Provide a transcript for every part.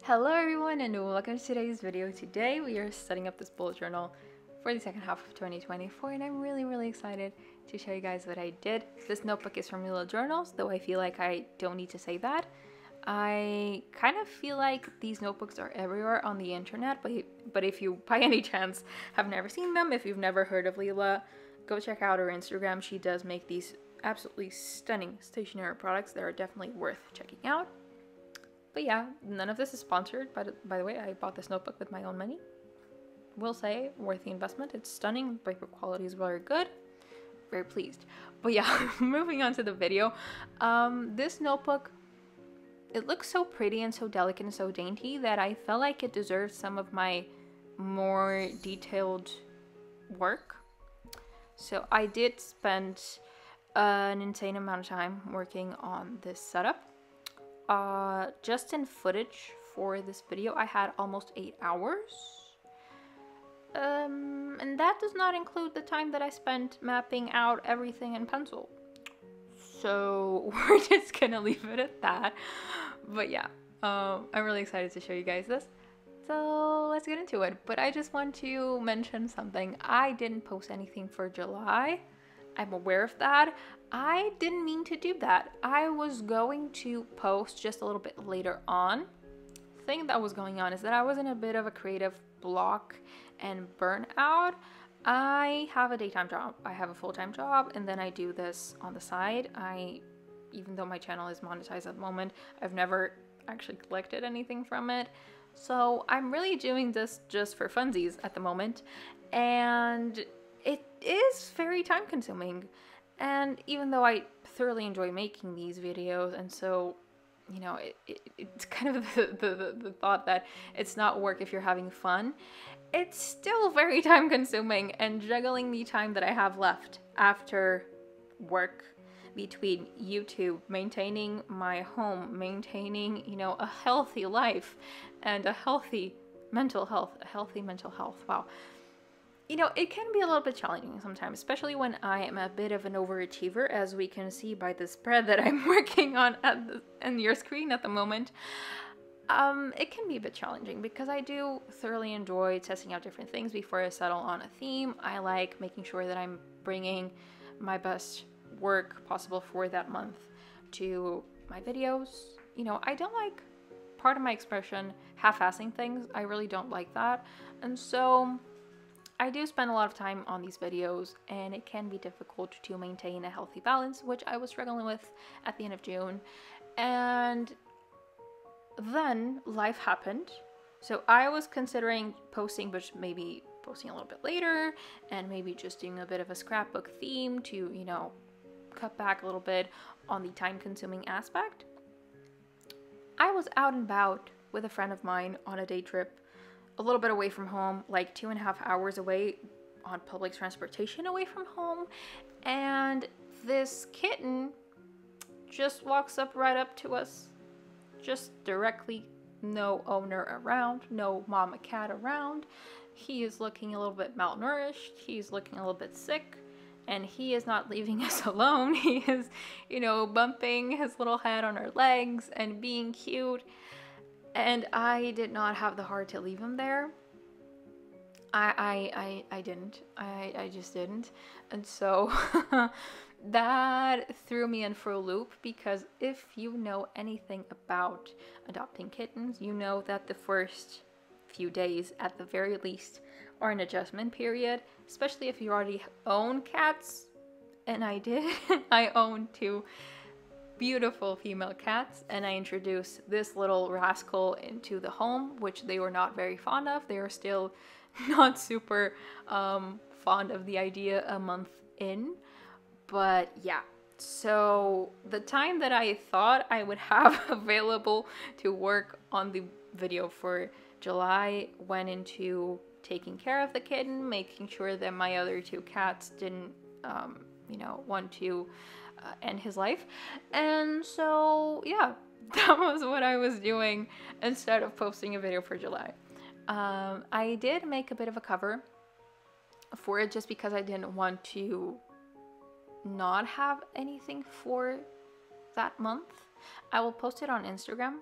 Hello everyone and welcome to today's video. Today we are setting up this bullet journal for the second half of 2024 and I'm really excited to show you guys what I did. This notebook is from Leela journals, though I feel like I don't need to say that. I kind of feel like these notebooks are everywhere on the internet, but if you by any chance have never seen them, if you've never heard of Leela, go check out her Instagram. She does make these absolutely stunning stationery products that are definitely worth checking out. But yeah, none of this is sponsored. By the way, I bought this notebook with my own money. Will say, worth the investment. It's stunning. Paper quality is very good. Very pleased. But yeah, moving on to the video. This notebook, it looks so pretty and so delicate and so dainty that I felt like it deserved some of my more detailed work. So I did spend an insane amount of time working on this setup. Just in footage for this video, I had almost 8 hours. And that does not include the time that I spent mapping out everything in pencil. So we're just gonna leave it at that. But yeah, I'm really excited to show you guys this. So let's get into it. But I just want to mention something. I didn't post anything for July. I'm aware of that. I didn't mean to do that. I was going to post just a little bit later on. The thing that was going on is that I was in a bit of a creative block and burnout. I have a daytime job. I have a full-time job, and then I do this on the side. Even though my channel is monetized at the moment, I've never actually collected anything from it. So I'm really doing this just for funsies at the moment. And it is very time consuming, and even though I thoroughly enjoy making these videos, and so, you know, it's kind of the thought that it's not work if you're having fun, it's still very time consuming, and juggling the time that I have left after work between YouTube, maintaining my home, maintaining, you know, a healthy life and a healthy mental health, wow. You know, it can be a little bit challenging sometimes, especially when I am a bit of an overachiever, as we can see by the spread that I'm working on on your screen at the moment. It can be a bit challenging because I do thoroughly enjoy testing out different things before I settle on a theme. I like making sure that I'm bringing my best work possible for that month to my videos. You know, I don't like, part of my expression, half-assing things. I really don't like that. And so I do spend a lot of time on these videos, and it can be difficult to maintain a healthy balance, which I was struggling with at the end of June. And then life happened. So I was considering posting, but maybe posting a little bit later, and maybe just doing a bit of a scrapbook theme to, you know, cut back a little bit on the time-consuming aspect. I was out and about with a friend of mine on a day trip, a little bit away from home, like 2.5 hours away on public transportation away from home, and this kitten just walks right up to us, just directly, no owner around, no mama cat around. He is looking a little bit malnourished, he's looking a little bit sick, and he is not leaving us alone. He is, you know, bumping his little head on our legs and being cute. And I did not have the heart to leave him there. I didn't. I just didn't. And so that threw me in for a loop, because if you know anything about adopting kittens, you know that the first few days at the very least are an adjustment period, especially if you already own cats. And I did. I own 2 beautiful female cats, and I introduced this little rascal into the home, which they were not very fond of. They are still not super fond of the idea a month in. But yeah, so the time that I thought I would have available to work on the video for July went into taking care of the kitten, making sure that my other 2 cats didn't you know, want to end his life. And so yeah, that was what I was doing instead of posting a video for July. I did make a bit of a cover for it just because I didn't want to not have anything for that month. I will post it on Instagram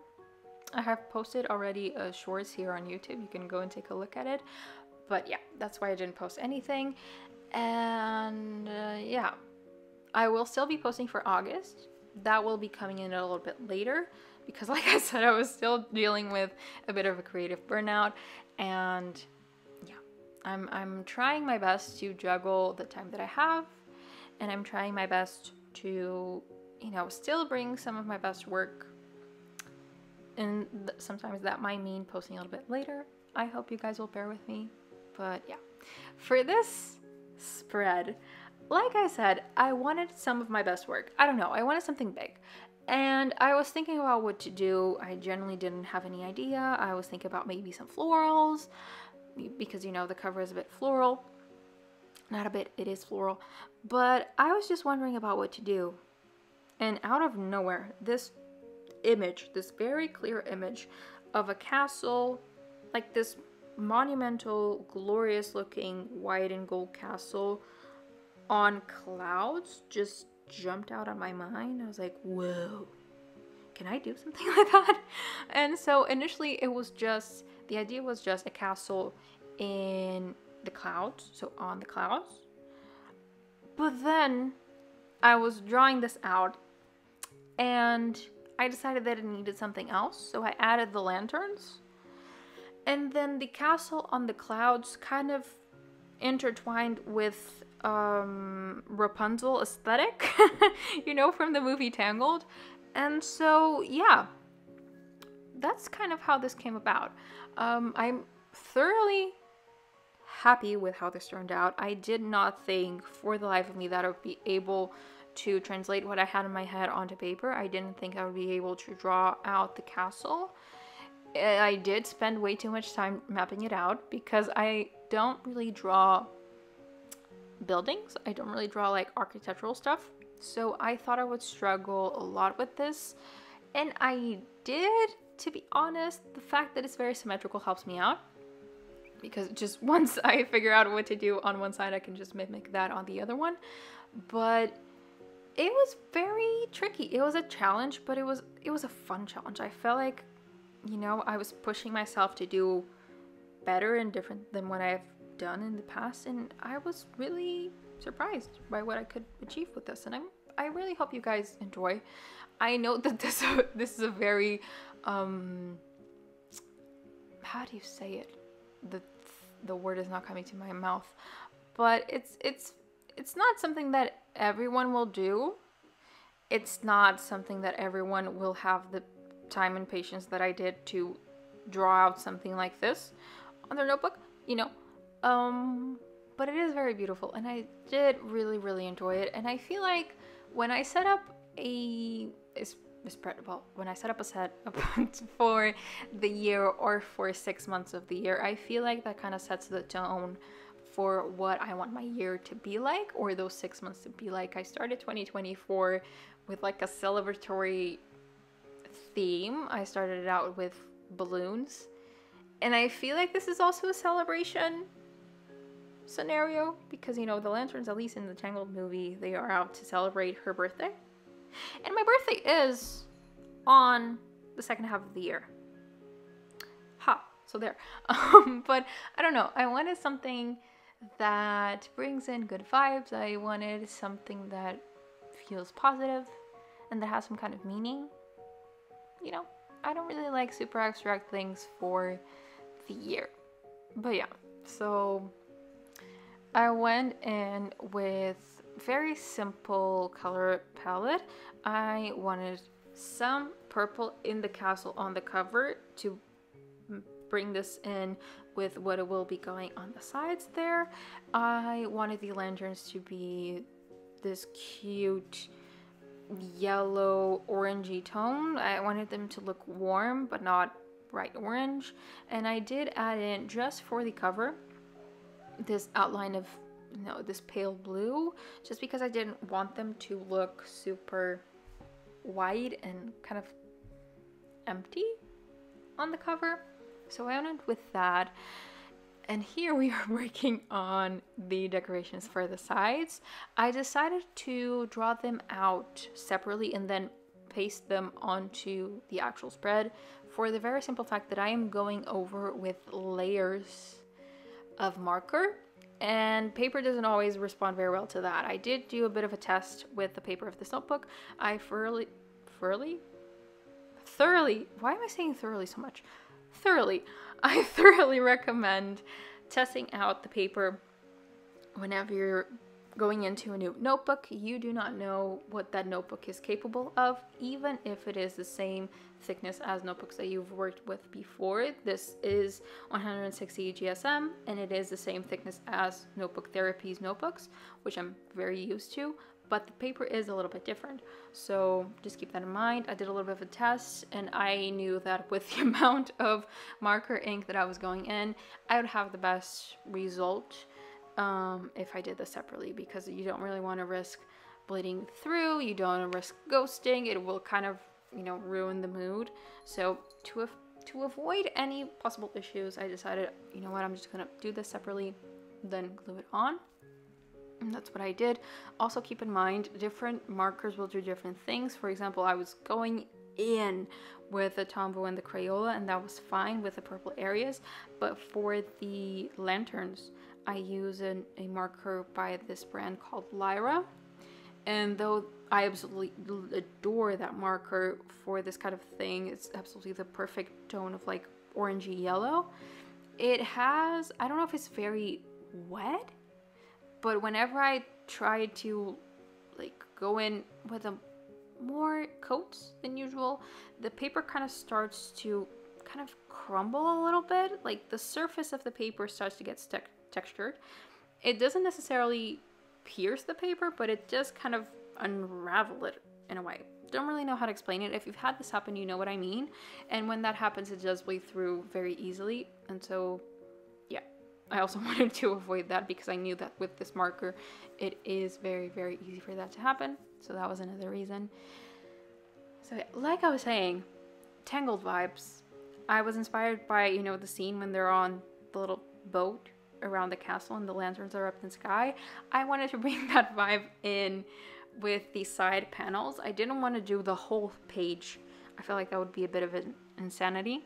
I have posted already a shorts here on YouTube. You can go and take a look at it. But yeah, that's why I didn't post anything. And yeah, I will still be posting for August. That will be coming in a little bit later because like I said, I was still dealing with a bit of a creative burnout. And yeah, I'm trying my best to juggle the time that I have, and I'm trying my best to, you know, still bring some of my best work. And sometimes that might mean posting a little bit later. I hope you guys will bear with me. But yeah, for this spread, like I said, I wanted some of my best work. I don't know, I wanted something big. And I was thinking about what to do. I generally didn't have any idea. I was thinking about maybe some florals, because you know the cover is a bit floral. Not a bit, it is floral. But I was just wondering about what to do. And out of nowhere, this image, this very clear image of a castle, like this monumental, glorious looking white and gold castle on clouds, just jumped out of my mind. I was like, whoa, can I do something like that? And so initially it was just, the idea was just a castle in the clouds, so on the clouds. But then I was drawing this out and I decided that it needed something else, so I added the lanterns. And then the castle on the clouds kind of intertwined with Rapunzel aesthetic, you know, from the movie Tangled. And so, yeah, that's kind of how this came about. I'm thoroughly happy with how this turned out. I did not think for the life of me that I would be able to translate what I had in my head onto paper. I didn't think I would be able to draw out the castle. I did spend way too much time mapping it out because I don't really draw buildings. I don't really draw like architectural stuff. So I thought I would struggle a lot with this. And I did, to be honest. The fact that it's very symmetrical helps me out, because just once I figure out what to do on one side, I can just mimic that on the other one. But it was very tricky. It was a challenge, but it was a fun challenge. I felt like, you know, I was pushing myself to do better and different than what I've done in the past, and I was really surprised by what I could achieve with this, and I really hope you guys enjoy. I know that this is a very how do you say it? The word is not coming to my mouth, but it's not something that everyone will do. It's not something that everyone will have the time and patience that I did to draw out something like this on their notebook, you know. But it is very beautiful, and I did really enjoy it. And I feel like when I set up when I set up a set for the year or for 6 months of the year, I feel like that kind of sets the tone for what I want my year to be like, or those 6 months to be like. I started 2024 with like a celebratory theme. I started it out with balloons, and I feel like this is also a celebration scenario, because you know the lanterns, at least in the Tangled movie, they are out to celebrate her birthday, and my birthday is on the second half of the year. So there. But I don't know, I wanted something that brings in good vibes. I wanted something that feels positive and that has some kind of meaning. You know, I don't really like super abstract things for the year. But yeah, so I went in with very simple color palette. I wanted some purple in the castle on the cover to bring this in with what it will be going on the sides there. I wanted the lanterns to be this cute yellow orangey tone. I wanted them to look warm but not bright orange, and I did add in, just for the cover, this outline of, you know, this pale blue, just because I didn't want them to look super white and kind of empty on the cover. So I went with that. And here we are working on the decorations for the sides. I decided to draw them out separately and then paste them onto the actual spread for the very simple fact that I am going over with layers of marker, and paper doesn't always respond very well to that. I did do a bit of a test with the paper of this notebook. I thoroughly, why am I saying thoroughly so much? I thoroughly recommend testing out the paper whenever you're going into a new notebook. You do not know what that notebook is capable of, even if it is the same thickness as notebooks that you've worked with before. This is 160 GSM, and it is the same thickness as Notebook Therapy's notebooks, which I'm very used to, but the paper is a little bit different. So just keep that in mind. I did a little bit of a test, and I knew that with the amount of marker ink that I was going in, I would have the best result if I did this separately, because you don't really want to risk bleeding through, you don't want to risk ghosting. It will kind of, you know, ruin the mood. So to avoid any possible issues, I decided, you know what, I'm just gonna do this separately, then glue it on. And that's what I did. Also keep in mind, different markers will do different things. For example, I was going in with the Tombow and the Crayola, and that was fine with the purple areas, but for the lanterns I use a marker by this brand called Lyra, and though I absolutely adore that marker for this kind of thing, it's absolutely the perfect tone of like orangey yellow. It has, I don't know if it's very wet, but whenever I try to like go in with a more coats than usual, the paper kind of starts to kind of crumble a little bit. Like the surface of the paper starts to get textured. It doesn't necessarily pierce the paper, but it just kind of unravel it in a way. Don't really know how to explain it. If you've had this happen, you know what I mean. And when that happens, it does bleed through very easily. And so, yeah, I also wanted to avoid that because I knew that with this marker, it is very, very easy for that to happen. So that was another reason. So like I was saying, Tangled vibes. I was inspired by, you know, the scene when they're on the little boat around the castle and the lanterns are up in the sky. I wanted to bring that vibe in with the side panels. I didn't want to do the whole page. I feel like that would be a bit of an insanity,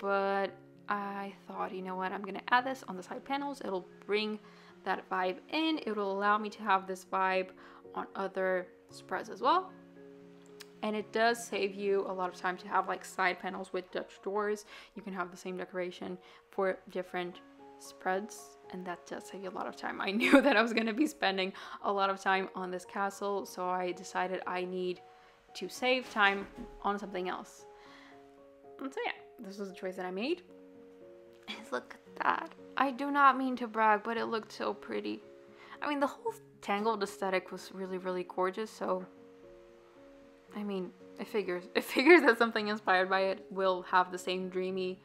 but I thought, you know what, I'm gonna add this on the side panels. It'll bring that vibe in. It will allow me to have this vibe on other spreads as well. And it does save you a lot of time to have like side panels with Dutch doors. You can have the same decoration for different spreads, and that does save you a lot of time. I knew that I was going to be spending a lot of time on this castle, so I decided I need to save time on something else. And so yeah, this was the choice that I made. And look at that. I do not mean to brag, but it looked so pretty. I mean, the whole Tangled aesthetic was really, really gorgeous, so I mean, it figures that something inspired by it will have the same dreamy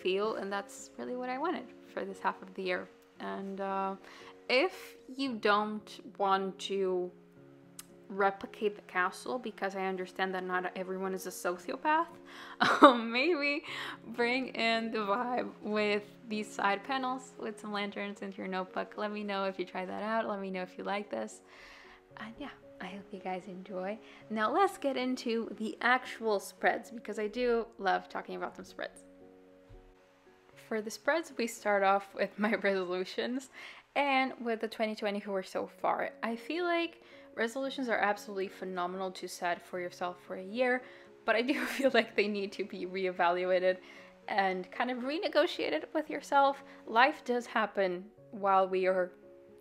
feel, and that's really what I wanted for this half of the year. And if you don't want to replicate the castle, because I understand that not everyone is a sociopath, maybe bring in the vibe with these side panels with some lanterns into your notebook. Let me know if you try that out. Let me know if you like this. And yeah, I hope you guys enjoy. Now let's get into the actual spreads, because I do love talking about some spreads. For the spreads, we start off with my resolutions and with the 2024 so far. I feel like resolutions are absolutely phenomenal to set for yourself for a year, but I do feel like they need to be reevaluated and kind of renegotiated with yourself. Life does happen while we are,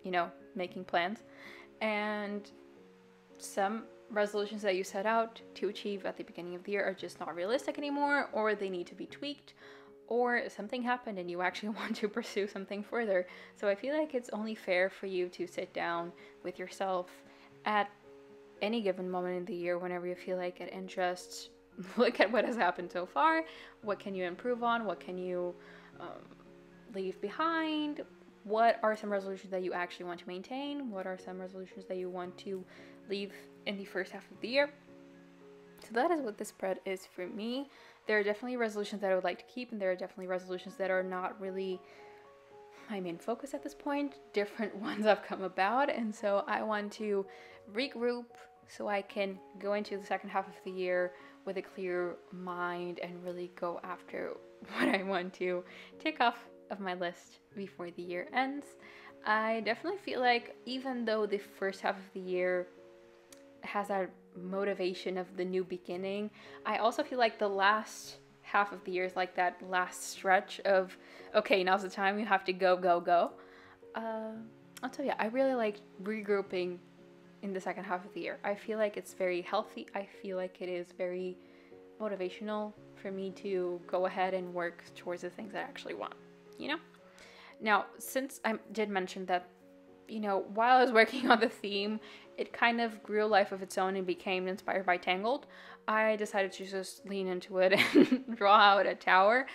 you know, making plans, and some resolutions that you set out to achieve at the beginning of the year are just not realistic anymore, or they need to be tweaked, or something happened and you actually want to pursue something further. So I feel like it's only fair for you to sit down with yourself at any given moment in the year, whenever you feel like it, and just look at what has happened so far. What can you improve on? What can you leave behind? What are some resolutions that you actually want to maintain? What are some resolutions that you want to leave in the first half of the year? So that is what this spread is for me. There are definitely resolutions that I would like to keep, and there are definitely resolutions that are not really my main focus at this point. Different ones have come about, and so I want to regroup so I can go into the second half of the year with a clear mind and really go after what I want to take off of my list before the year ends. I definitely feel like even though the first half of the year has that motivation of the new beginning, I also feel like the last half of the year is like that last stretch of, okay, now's the time, you have to go, go, go. I'll tell you, I really like regrouping in the second half of the year. I feel like it's very healthy. I feel like it is very motivational for me to go ahead and work towards the things I actually want, you know? Now, since I did mention that, you know, while I was working on the theme, it kind of grew a life of its own and became inspired by Tangled, I decided to just lean into it and draw out a tower.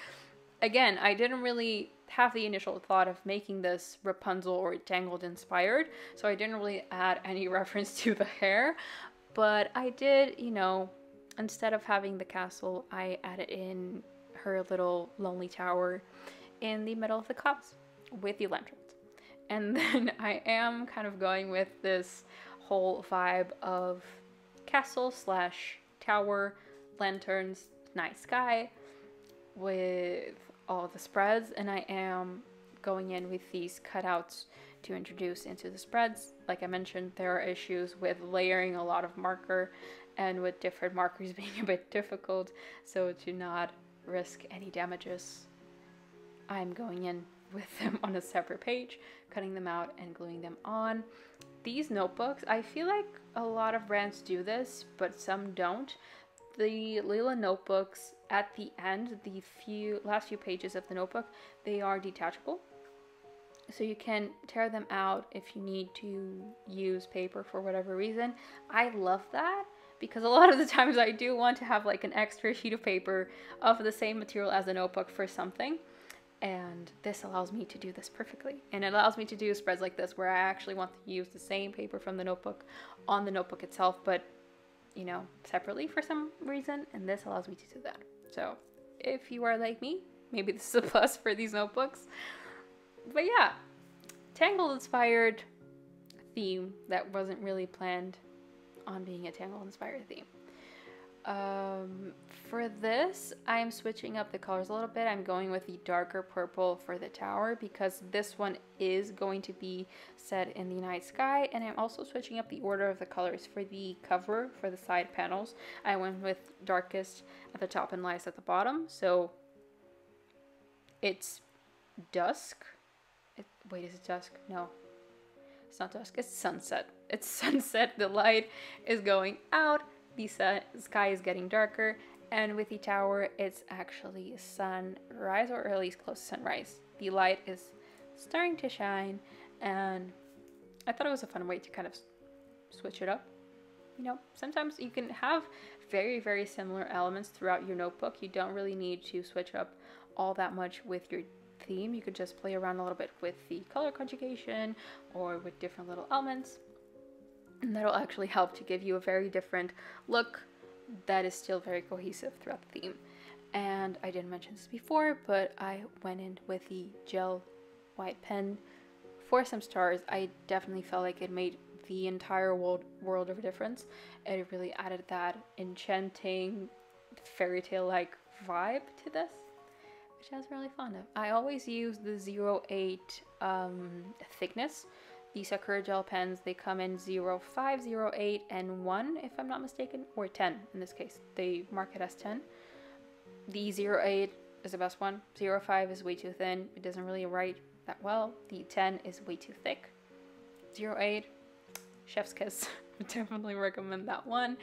Again, I didn't really have the initial thought of making this Rapunzel or Tangled inspired, so I didn't really add any reference to the hair, but I did, you know, instead of having the castle, I added in her little lonely tower in the middle of the clouds with the lanterns. And then I am kind of going with this whole vibe of castle slash tower, lanterns, night sky with all the spreads, and I am going in with these cutouts to introduce into the spreads. Like I mentioned, there are issues with layering a lot of marker and with different markers being a bit difficult, so to not risk any damages, I'm going in with them on a separate page, cutting them out and gluing them on. These notebooks, I feel like a lot of brands do this, but some don't. The Leela notebooks, at the end, the last few pages of the notebook, they are detachable. So you can tear them out if you need to use paper for whatever reason. I love that because a lot of the times I do want to have like an extra sheet of paper of the same material as the notebook for something. And this allows me to do this perfectly. And it allows me to do spreads like this where I actually want to use the same paper from the notebook on the notebook itself, but, you know, separately for some reason. And this allows me to do that. So if you are like me, maybe this is a plus for these notebooks. But yeah, Tangled inspired theme that wasn't really planned on being a Tangled inspired theme. For this, I'm switching up the colors a little bit. I'm going with the darker purple for the tower because this one is going to be set in the night sky, and I'm also switching up the order of the colors for the cover for the side panels. I went with darkest at the top and lightest at the bottom, so it's dusk. Wait, is it dusk? No, it's not dusk. It's sunset. It's sunset. The light is going out. The sky is getting darker, and with the tower, it's actually sunrise, or at least close to sunrise. The light is starting to shine, and I thought it was a fun way to kind of switch it up. You know, sometimes you can have very, very similar elements throughout your notebook. You don't really need to switch up all that much with your theme. You could just play around a little bit with the color conjugation or with different little elements. And that'll actually help to give you a very different look that is still very cohesive throughout the theme. And I didn't mention this before, but I went in with the gel white pen for some stars. I definitely felt like it made the entire world of a difference. It really added that enchanting fairy tale-like vibe to this, which I was really fond of. I always use the 0.8 thickness. The Sakura gel pens, they come in 0.5, 0.8, and 1, if I'm not mistaken, or 10 in this case. They mark it as 10. The 0.8 is the best one. 0.5 is way too thin. It doesn't really write that well. The 10 is way too thick. 0.8, chef's kiss. Definitely recommend that one.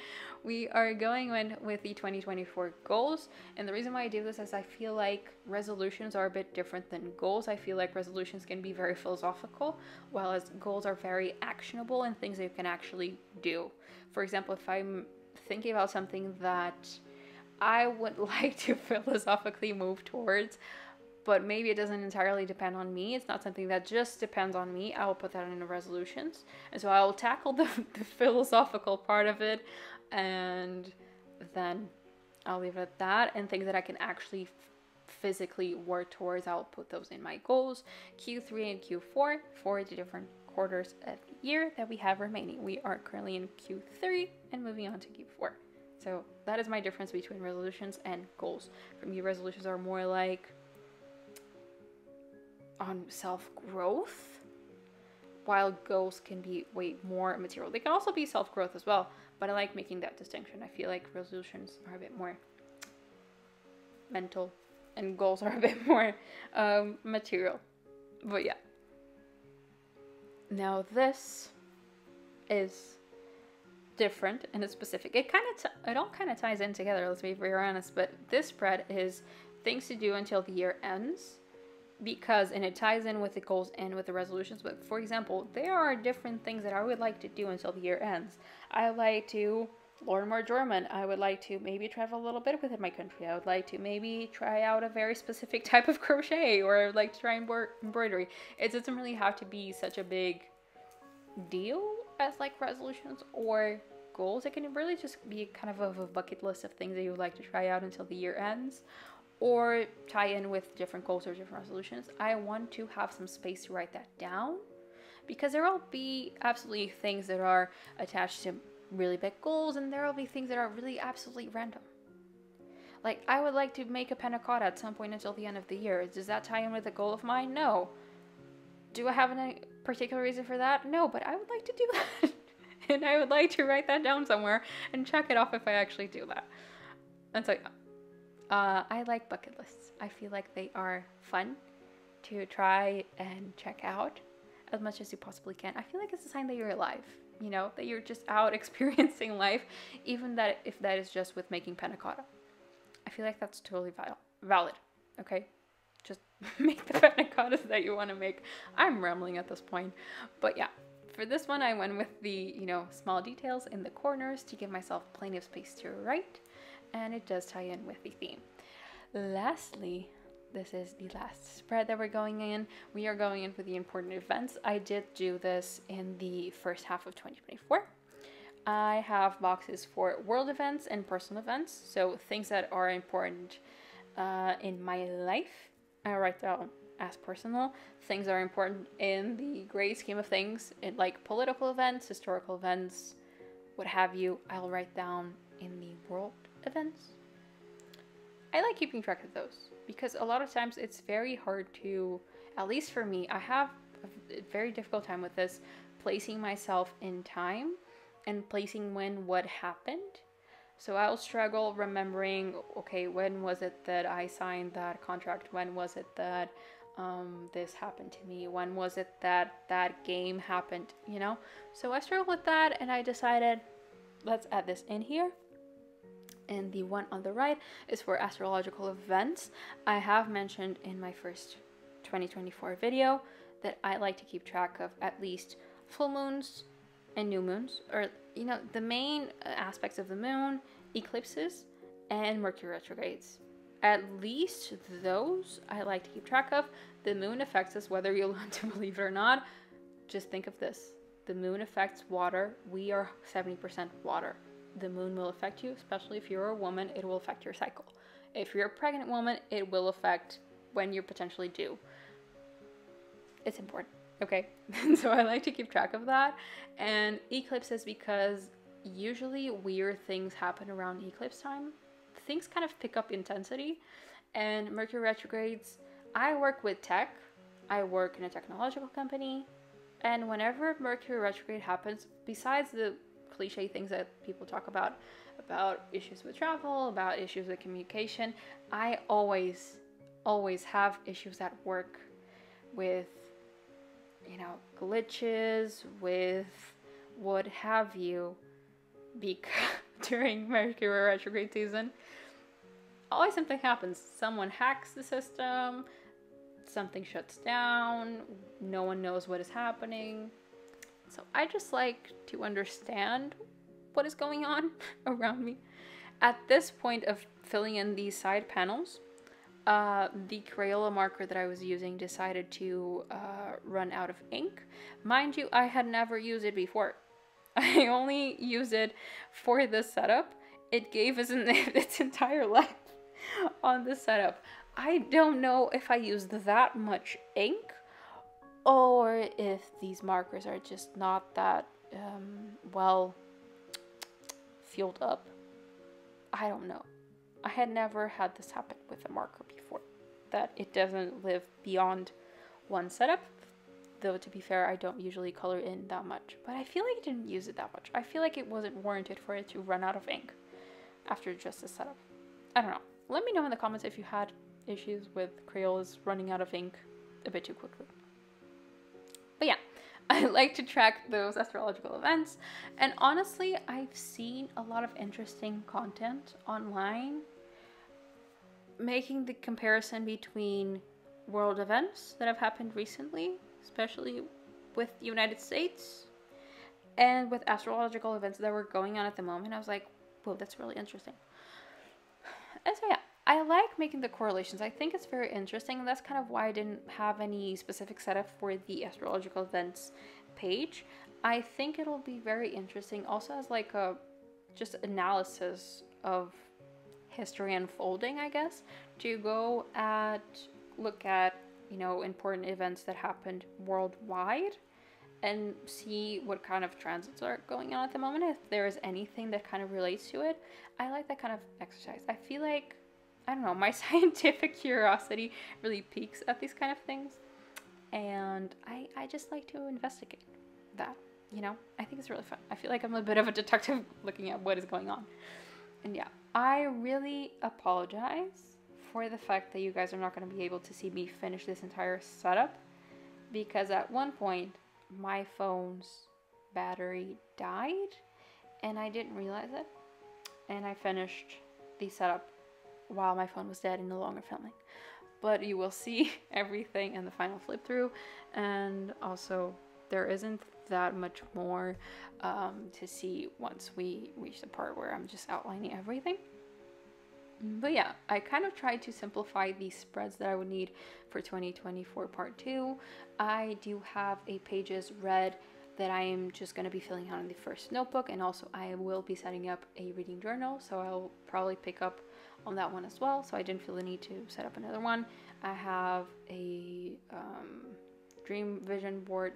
We are going in with the 2024 goals, and the reason why I do this is I feel like resolutions are a bit different than goals. I feel like resolutions can be very philosophical, while goals are very actionable and things that you can actually do. For example, if I'm thinking about something that I would like to philosophically move towards, but maybe it doesn't entirely depend on me. It's not something that just depends on me. I will put that in the resolutions. And so I will tackle the philosophical part of it, and then I'll leave it at that. And things that I can actually physically work towards, I'll put those in my goals. Q3 and Q4 for the different quarters of the year that we have remaining. We are currently in Q3 and moving on to Q4. So that is my difference between resolutions and goals. For me, resolutions are more like on self-growth, while goals can be way more material. They can also be self-growth as well, but I like making that distinction. I feel like resolutions are a bit more mental and goals are a bit more material. But yeah. Now this is different and it's specific. It all kind of ties in together, let's be very honest, but this spread is things to do until the year ends, and it ties in with the goals and with the resolutions. But for example, there are different things that I would like to do until the year ends. I would like to learn more German. I would like to maybe travel a little bit within my country. I would like to maybe try out a very specific type of crochet, or I would like to try embroidery. It doesn't really have to be such a big deal as like resolutions or goals. It can really just be kind of a bucket list of things that you would like to try out until the year ends, or tie in with different goals or different resolutions. I want to have some space to write that down, because there will be absolutely things that are attached to really big goals, and there will be things that are really absolutely random. Like, I would like to make a panna cotta at some point until the end of the year. Does that tie in with a goal of mine? No. Do I have any particular reason for that? No, but I would like to do that. And I would like to write that down somewhere and check it off if I actually do that. And so, I like bucket lists. I feel like they are fun to try and check out as much as you possibly can. I feel like it's a sign that you're alive, you know, that you're just out experiencing life, even that if that is just with making panna cotta. I feel like that's totally valid, okay? Just make the panna cottas that you want to make. I'm rambling at this point, but yeah. For this one, I went with the, small details in the corners to give myself plenty of space to write, and it does tie in with the theme. Lastly, this is the last spread that we're going in. We are going in for the important events. I did do this in the first half of 2024. I have boxes for world events and personal events, so things that are important in my life. I write down as personal. Things that are important in the great scheme of things, in like political events, historical events, what have you, I'll write down in the world events. I like keeping track of those because a lot of times it's very hard to, at least for me, I have a very difficult time with this, placing myself in time and placing what happened. So I'll struggle remembering, okay, when was it that I signed that contract? When was it that this happened to me? When was it that game happened, So I struggled with that, and I decided, let's add this in here. And the one on the right is for astrological events. I have mentioned in my first 2024 video that I like to keep track of at least full moons and new moons, or the main aspects of the moon, eclipses, and Mercury retrogrades. At least those I like to keep track of. The moon affects us whether you want to believe it or not. Just think of this. The moon affects water. We are 70% water. The moon will affect you, especially if you're a woman. It will affect your cycle. If you're a pregnant woman, it will affect when you're potentially due. It's important, okay? So I like to keep track of that. And eclipses, because usually weird things happen around eclipse time. Things kind of pick up intensity. And Mercury retrogrades, I work with tech. I work in a technological company. And whenever Mercury retrograde happens, besides the cliche things that people talk about issues with travel, about issues with communication, I always have issues at work with, glitches, with what have you, because during Mercury retrograde season, always something happens. Someone hacks the system, something shuts down, no one knows what is happening. So I just like to understand what is going on around me. At this point of filling in these side panels, the Crayola marker that I was using decided to run out of ink. Mind you, I had never used it before. I only used it for this setup. It gave us its entire life on this setup. I don't know if I used that much ink, or if these markers are just not that well fueled up. I don't know. I had never had this happen with a marker before, that it doesn't live beyond one setup. Though to be fair, I don't usually color in that much, but I feel like I didn't use it that much. I feel like it wasn't warranted for it to run out of ink after just a setup. I don't know. Let me know in the comments if you had issues with Crayolas running out of ink a bit too quickly. But yeah, I like to track those astrological events, and honestly, I've seen a lot of interesting content online making the comparison between world events that have happened recently, especially with the United States, and with astrological events that were going on at the moment. I was like, whoa, that's really interesting. And so yeah, I like making the correlations. I think it's very interesting, and that's kind of why I didn't have any specific setup for the astrological events page. I think it'll be very interesting also as like a just analysis of history unfolding, I guess, to look at, you know, important events that happened worldwide and see what kind of transits are going on at the moment, if there is anything that kind of relates to it. I like that kind of exercise. I feel like, I don't know, my scientific curiosity really peaks at these kind of things, and I just like to investigate that, you know? I think it's really fun. I feel like I'm a bit of a detective looking at what is going on. And yeah, I really apologize for the fact that you guys are not going to be able to see me finish this entire setup, because at one point my phone's battery died and I didn't realize it, and I finished the setup while my phone was dead and no longer filming. But you will see everything in the final flip through, and also there isn't that much more to see once we reach the part where I'm just outlining everything. But yeah, I kind of tried to simplify the spreads that I would need for 2024 part 2. I do have a pages read that I am just going to be filling out in the first notebook, and also I will be setting up a reading journal, so I'll probably pick up on that one as well, so I didn't feel the need to set up another one. I have a dream board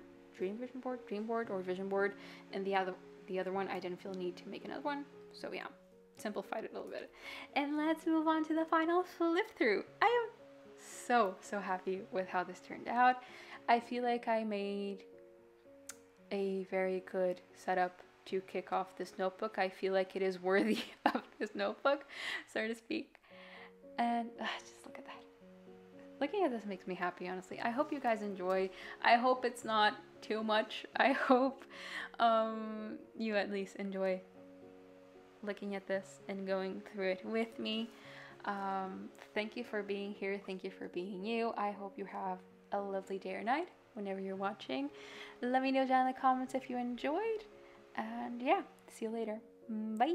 or vision board, and the other one I didn't feel the need to make another one, so yeah, simplified it a little bit. And let's move on to the final flip through. I am so happy with how this turned out. I feel like I made a very good setup to kick off this notebook. I feel like it is worthy of this notebook, so to speak. And just look at that. Looking at this makes me happy, honestly. I hope you guys enjoy. I hope it's not too much. I hope you at least enjoy looking at this and going through it with me. Thank you for being here. Thank you for being you. I hope you have a lovely day or night whenever you're watching. Let me know down in the comments if you enjoyed. And yeah, see you later. Bye.